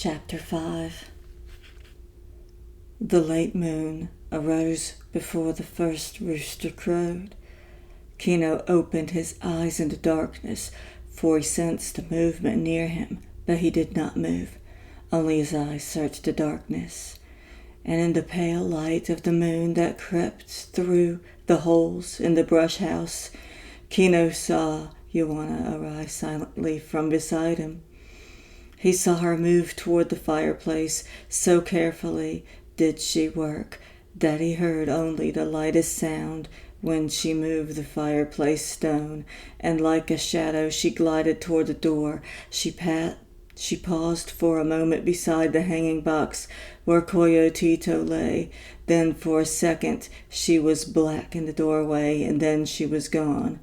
Chapter 5. The late moon arose before the first rooster crowed. Kino opened his eyes in the darkness, for he sensed a movement near him, but he did not move. Only his eyes searched the darkness. And in the pale light of the moon that crept through the holes in the brush house, Kino saw Joanna arise silently from beside him. He saw her move toward the fireplace. So carefully did she work that he heard only the lightest sound when she moved the fireplace stone, and like a shadow she glided toward the door. She paused for a moment beside the hanging box where Coyotito lay. Then for a second she was black in the doorway, and then she was gone.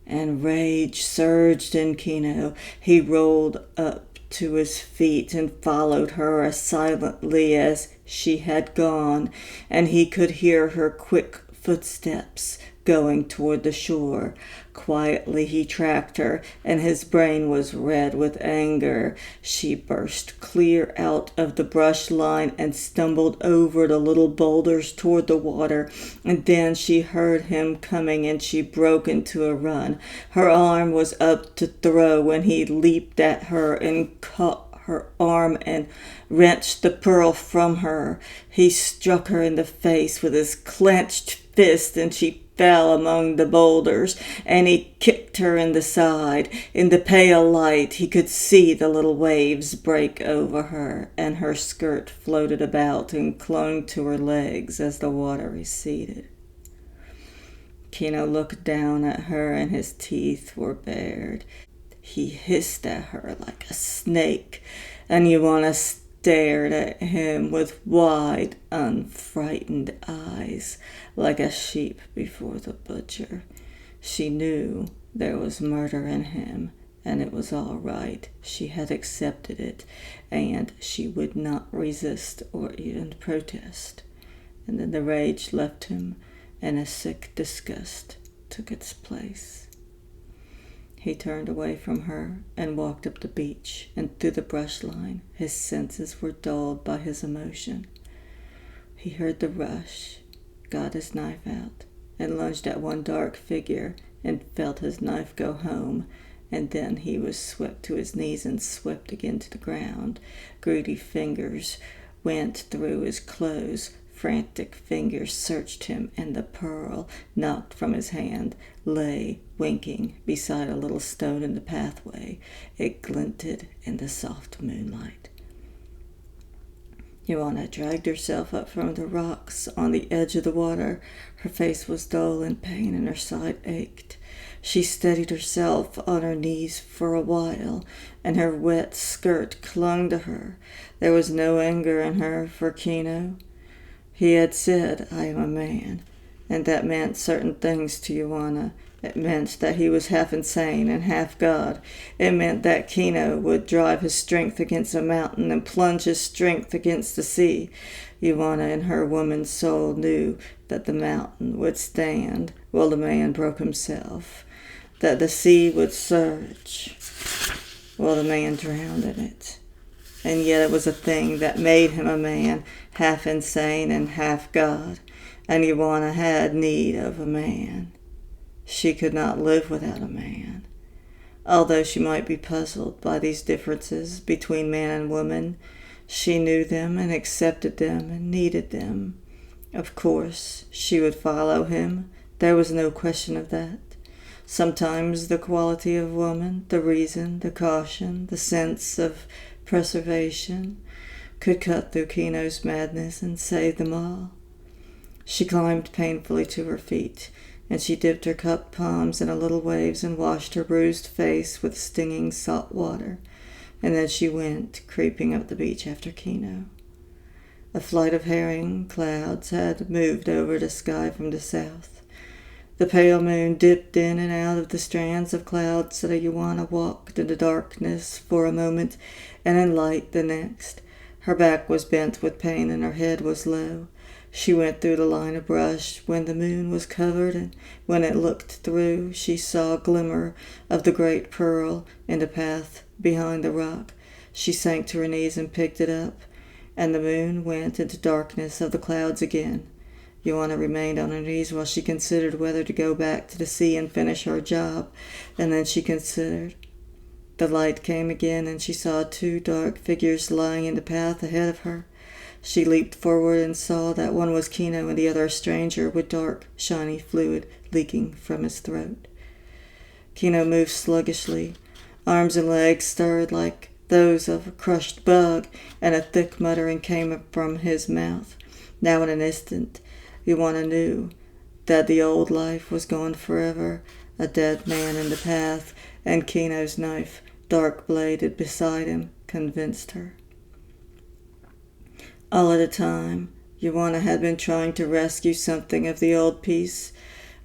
And rage surged in Kino. He rolled up to his feet and followed her as silently as she had gone, and he could hear her quick footsteps going toward the shore. Quietly he tracked her, and his brain was red with anger. She burst clear out of the brush line and stumbled over the little boulders toward the water, and then she heard him coming and she broke into a run. Her arm was up to throw when he leaped at her and caught her arm and wrenched the pearl from her. He struck her in the face with his clenched fist, and she fell among the boulders, and he kicked her in the side. In the pale light he could see the little waves break over her, and her skirt floated about and clung to her legs as the water receded. Kino looked down at her, and his teeth were bared. He hissed at her like a snake, and Joanna stared at him with wide, unfrightened eyes, like a sheep before the butcher. She knew there was murder in him, and it was all right. She had accepted it, and she would not resist or even protest. And then the rage left him, and a sick disgust took its place. He turned away from her and walked up the beach and through the brush line. His senses were dulled by his emotion. He heard the rush, got his knife out, and lunged at one dark figure and felt his knife go home, and then he was swept to his knees and swept again to the ground. Greedy fingers went through his clothes. Frantic fingers searched him, and the pearl, knocked from his hand, lay winking beside a little stone in the pathway. It glinted in the soft moonlight. Joanna dragged herself up from the rocks on the edge of the water. Her face was dull in pain, and her side ached. She steadied herself on her knees for a while, and her wet skirt clung to her. There was no anger in her for Kino. He had said, "I am a man," and that meant certain things to Joanna. It meant that he was half insane and half God. It meant that Kino would drive his strength against a mountain and plunge his strength against the sea. Joanna in her woman's soul knew that the mountain would stand while the man broke himself, that the sea would surge while the man drowned in it. And yet it was a thing that made him a man, half insane and half God, and Joanna had need of a man. She could not live without a man. Although she might be puzzled by these differences between man and woman, she knew them and accepted them and needed them. Of course, she would follow him. There was no question of that. Sometimes the quality of woman, the reason, the caution, the sense of preservation, could cut through Kino's madness and save them all. She climbed painfully to her feet, and she dipped her cupped palms in a little waves and washed her bruised face with stinging salt water, and then she went creeping up the beach after Kino. A flight of herring clouds had moved over the sky from the south. The pale moon dipped in and out of the strands of clouds so that Joanna walked in the darkness for a moment and in light the next. Her back was bent with pain and her head was low. She went through the line of brush when the moon was covered, and when it looked through, she saw a glimmer of the great pearl in the path behind the rock. She sank to her knees and picked it up, and the moon went into darkness of the clouds again. Joanna remained on her knees while she considered whether to go back to the sea and finish her job, and then she considered. The light came again, and she saw 2 dark figures lying in the path ahead of her. She leaped forward and saw that one was Kino and the other a stranger with dark, shiny fluid leaking from his throat. Kino moved sluggishly. Arms and legs stirred like those of a crushed bug, and a thick muttering came from his mouth. Now in an instant, Joanna knew that the old life was gone forever, a dead man in the path, and Kino's knife, dark-bladed beside him, convinced her. All at a time, Joanna had been trying to rescue something of the old peace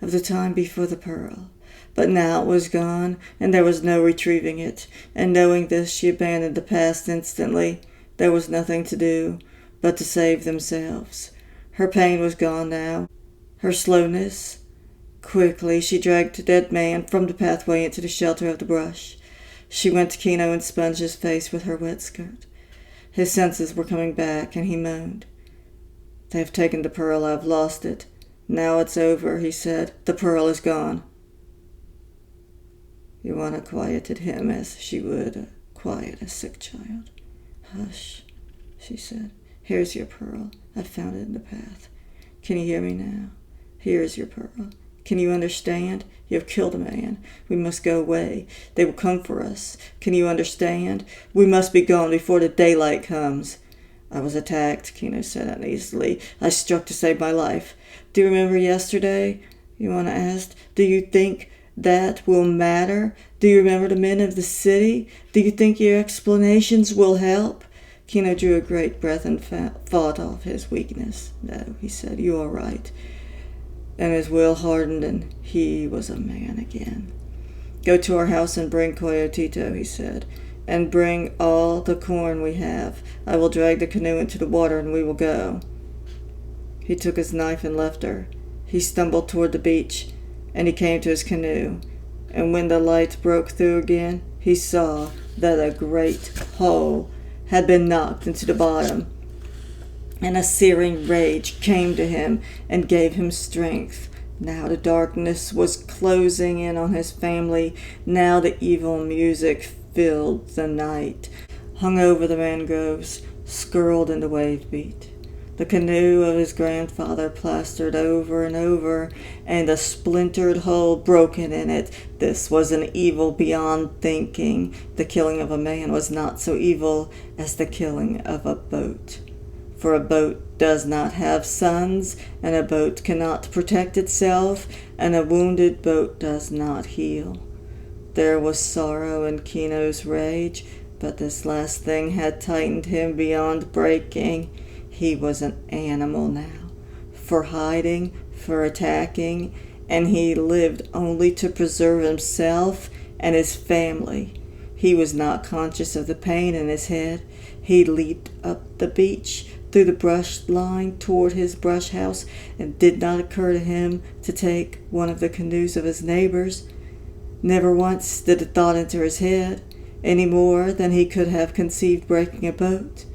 of the time before the pearl. But now it was gone, and there was no retrieving it, and knowing this, she abandoned the past instantly. There was nothing to do but to save themselves. Her pain was gone now, her slowness. Quickly she dragged the dead man from the pathway into the shelter of the brush. She went to Kino and sponged his face with her wet skirt. His senses were coming back, and he moaned. "They have taken the pearl. I've lost it. Now it's over," he said. "The pearl is gone." Joanna quieted him as she would quiet a sick child. "Hush," she said. "Here's your pearl. I found it in the path. Can you hear me now? Here is your pearl. Can you understand? You have killed a man. We must go away. They will come for us. Can you understand? We must be gone before the daylight comes." "I was attacked," Kino said uneasily. "I struck to save my life." "Do you remember yesterday?" Joanna asked. "Do you think that will matter? Do you remember the men of the city? Do you think your explanations will help?" Kino drew a great breath and fought off his weakness. "No," he said, "you are right." And his will hardened, and he was a man again. "Go to our house and bring Coyotito," he said, "and bring all the corn we have. I will drag the canoe into the water, and we will go." He took his knife and left her. He stumbled toward the beach, and he came to his canoe. And when the light broke through again, he saw that a great hole had been knocked into the bottom, and a searing rage came to him and gave him strength. Now the darkness was closing in on his family. Now the evil music filled the night, hung over the mangroves, skirled in the wave beat. The canoe of his grandfather plastered over and over, and a splintered hole broken in it. This was an evil beyond thinking. The killing of a man was not so evil as the killing of a boat. For a boat does not have sons, and a boat cannot protect itself, and a wounded boat does not heal. There was sorrow in Kino's rage, but this last thing had tightened him beyond breaking. He was an animal now, for hiding, for attacking, and he lived only to preserve himself and his family. He was not conscious of the pain in his head. He leaped up the beach, through the brush line toward his brush house, and did not occur to him to take one of the canoes of his neighbors. Never once did the thought enter his head, any more than he could have conceived breaking a boat.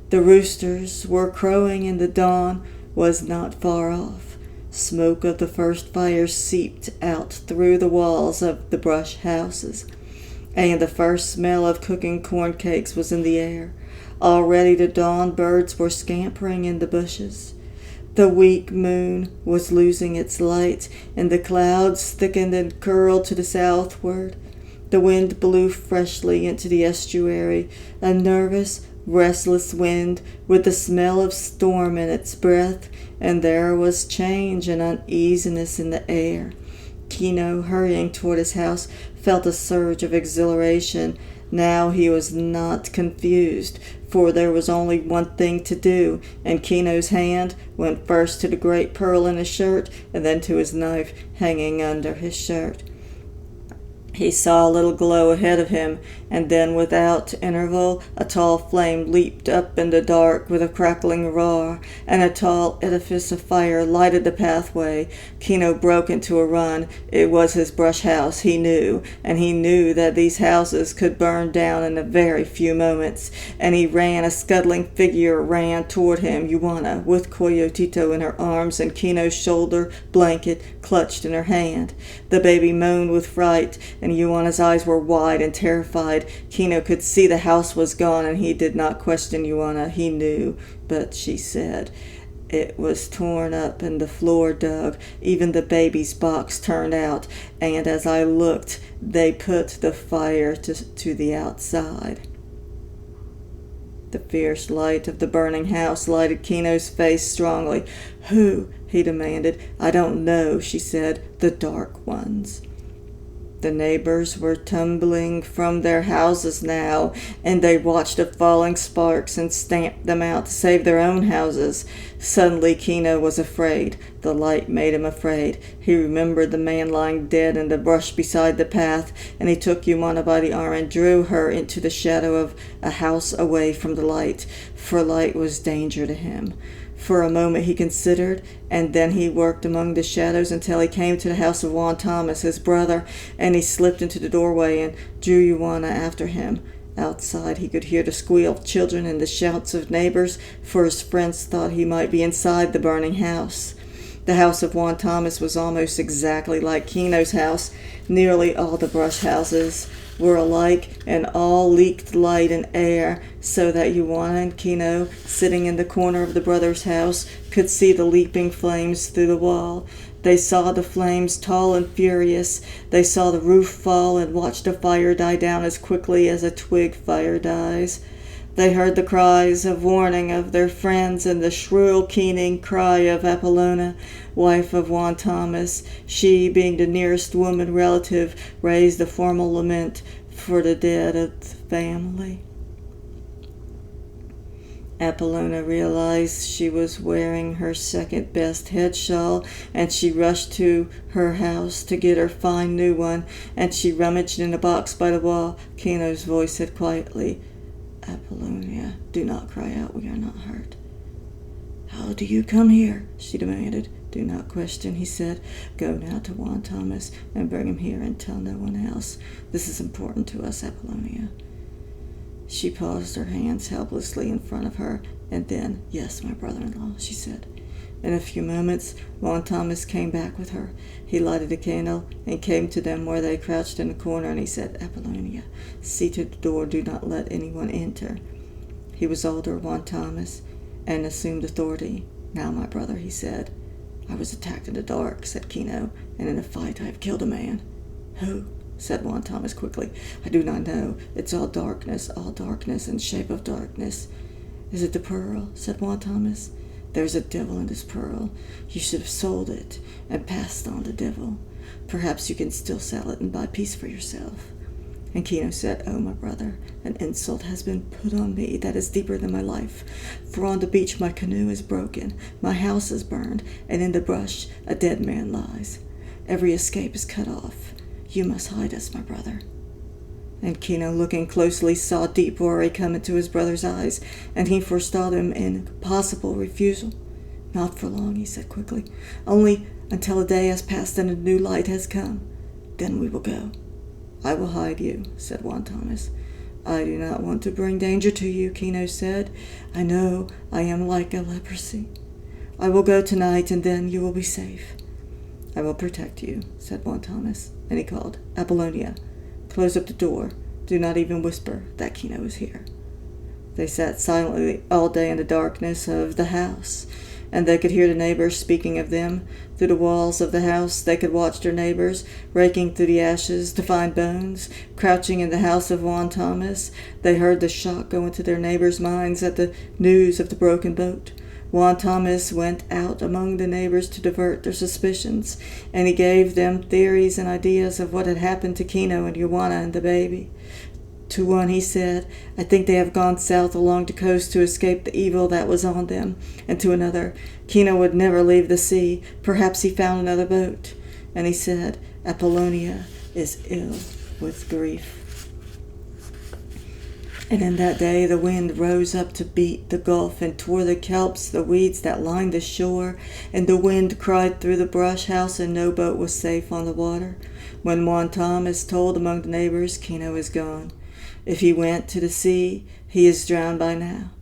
The roosters were crowing, and the dawn was not far off. Smoke of the first fire seeped out through the walls of the brush houses, and the first smell of cooking corn cakes was in the air. Already the dawn birds were scampering in the bushes. The weak moon was losing its light, and the clouds thickened and curled to the southward. The wind blew freshly into the estuary, a nervous, restless wind with the smell of storm in its breath, and there was change and uneasiness in the air. Kino, hurrying toward his house, felt a surge of exhilaration. Now he was not confused, for there was only one thing to do, and Kino's hand went first to the great pearl in his shirt, and then to his knife hanging under his shirt. He saw a little glow ahead of him, and then without interval a tall flame leaped up in the dark with a crackling roar, and a tall edifice of fire lighted the pathway. Kino broke into a run. It was his brush house, he knew, and he knew that these houses could burn down in a very few moments, and he ran. A scuttling figure ran toward him, Ioana, with Coyotito in her arms and Kino's shoulder blanket clutched in her hand. The baby moaned with fright, and Ioana's eyes were wide and terrified. Kino could see the house was gone, and he did not question Ioana. He knew, but she said, "It was torn up and the floor dug. Even the baby's box turned out, and as I looked, they put the fire to the outside." The fierce light of the burning house lighted Kino's face strongly. "Who?" he demanded. "I don't know," she said. "The Dark Ones." The neighbors were tumbling from their houses now, and they watched the falling sparks and stamped them out to save their own houses. Suddenly Kino was afraid. The light made him afraid. He remembered the man lying dead in the brush beside the path, and he took Ioana by the arm and drew her into the shadow of a house away from the light, for light was danger to him. For a moment he considered, and then he worked among the shadows until he came to the house of Juan Thomas, his brother, and he slipped into the doorway and drew Ioana after him. Outside he could hear the squeal of children and the shouts of neighbors, for his friends thought he might be inside the burning house. The house of Juan Thomas was almost exactly like Kino's house. Nearly all the brush houses were alike, and all leaked light and air, so that Ioana and Kino, sitting in the corner of the brother's house, could see the leaping flames through the wall. They saw the flames tall and furious. They saw the roof fall and watched the fire die down as quickly as a twig fire dies. They heard the cries of warning of their friends and the shrill, keening cry of Apollona, wife of Juan Thomas. She, being the nearest woman relative, raised a formal lament for the dead of the family. Apollona realized she was wearing her second-best head shawl, and she rushed to her house to get her fine new one, and she rummaged in a box by the wall. Kino's voice said quietly, "Apollonia, do not cry out, we are not hurt." "How do you come here?" she demanded. "Do not question," he said. "Go now to Juan Thomas and bring him here and tell no one else. This is important to us, Apollonia." She paused, her hands helplessly in front of her, and then, "Yes, my brother-in-law," she said. In a few moments, Juan Thomas came back with her. He lighted a candle and came to them where they crouched in a corner, and he said, "Apollonia, see to the door, do not let anyone enter." He was older, Juan Thomas, and assumed authority. "Now, my brother," he said. "I was attacked in the dark," said Kino, "and in a fight I have killed a man." "Who?" said Juan Thomas quickly. "I do not know. It's all darkness in shape of darkness." "Is it the pearl?" said Juan Thomas. "There's a devil in this pearl. You should have sold it and passed on the devil. Perhaps you can still sell it and buy peace for yourself." And Kino said, "Oh, my brother, an insult has been put on me that is deeper than my life. For on the beach my canoe is broken, my house is burned, and in the brush a dead man lies. Every escape is cut off. You must hide us, my brother." And Kino, looking closely, saw deep worry come into his brother's eyes, and he forestalled him in possible refusal. "Not for long," he said quickly. "Only until a day has passed and a new light has come. Then we will go." "I will hide you," said Juan Thomas. "I do not want to bring danger to you," Kino said. "I know I am like a leprosy. I will go tonight, and then you will be safe." "I will protect you," said Juan Thomas, and he called, "Apollonia, close up the door. Do not even whisper that Kino is here." They sat silently all day in the darkness of the house, and they could hear the neighbors speaking of them. Through the walls of the house they could watch their neighbors, raking through the ashes to find bones. Crouching in the house of Juan Thomas, they heard the shock go into their neighbors' minds at the news of the broken boat. Juan Thomas went out among the neighbors to divert their suspicions, and he gave them theories and ideas of what had happened to Kino and Ioana and the baby. To one he said, "I think they have gone south along the coast to escape the evil that was on them." And to another, "Kino would never leave the sea. Perhaps he found another boat." And he said, "Apollonia is ill with grief." And in that day the wind rose up to beat the gulf, and tore the kelps, the weeds that lined the shore. And the wind cried through the brush house, and no boat was safe on the water. When Juan Thomas told among the neighbors, Kino is gone. If he went to the sea, he is drowned by now.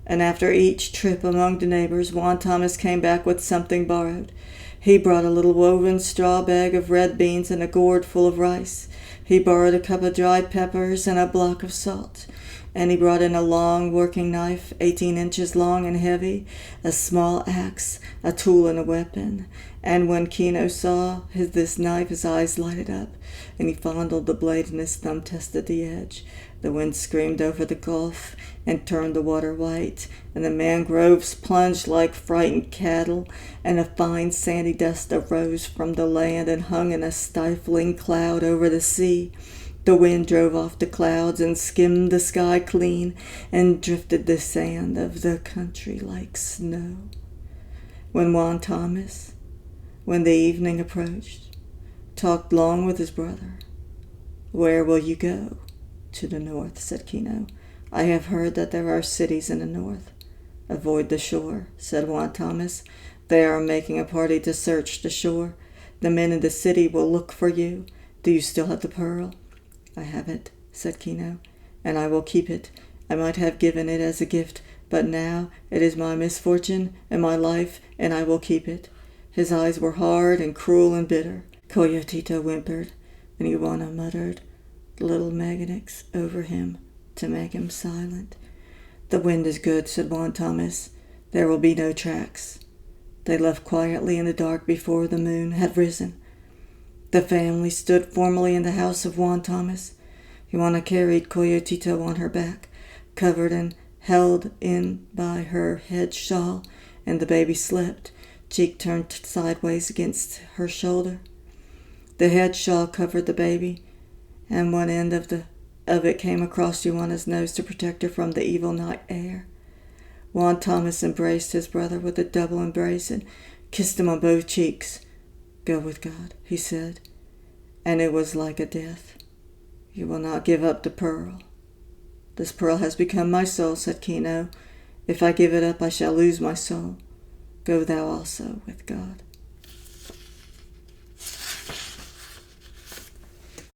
And after each trip among the neighbors, Juan Thomas came back with something borrowed. He brought a little woven straw bag of red beans and a gourd full of rice. He borrowed a cup of dried peppers and a block of salt. And he brought in a long working knife, 18 inches long and heavy, a small axe, a tool and a weapon. And when Kino saw this knife, his eyes lighted up, and he fondled the blade, and his thumb tested the edge. The wind screamed over the gulf and turned the water white, and the mangroves plunged like frightened cattle, and a fine sandy dust arose from the land and hung in a stifling cloud over the sea. The wind drove off the clouds and skimmed the sky clean, and drifted the sand of the country like snow. When Juan Thomas, when the evening approached, talked long with his brother. "Where will you go?" "To the north," said Kino. "I have heard that there are cities in the north." "Avoid the shore," said Juan Thomas. "They are making a party to search the shore. The men in the city will look for you. Do you still have the pearl?" "I have it," said Kino, "and I will keep it. I might have given it as a gift, but now it is my misfortune and my life, and I will keep it." His eyes were hard and cruel and bitter. Coyotito whimpered, and Iguana muttered little magnetics over him to make him silent. "The wind is good," said Juan Thomas. "There will be no tracks." They left quietly in the dark before the moon had risen. The family stood formally in the house of Juan Thomas. Iguana carried Coyotito on her back, covered and held in by her head shawl, and the baby slept, cheek turned sideways against her shoulder. The head shawl covered the baby, and one end of it came across Iguana's nose to protect her from the evil night air. Juan Thomas embraced his brother with a double embrace and kissed him on both cheeks. "Go with God," he said, and it was like a death. "You will not give up the pearl." "This pearl has become my soul," said Kino. "If I give it up, I shall lose my soul. Go thou also with God."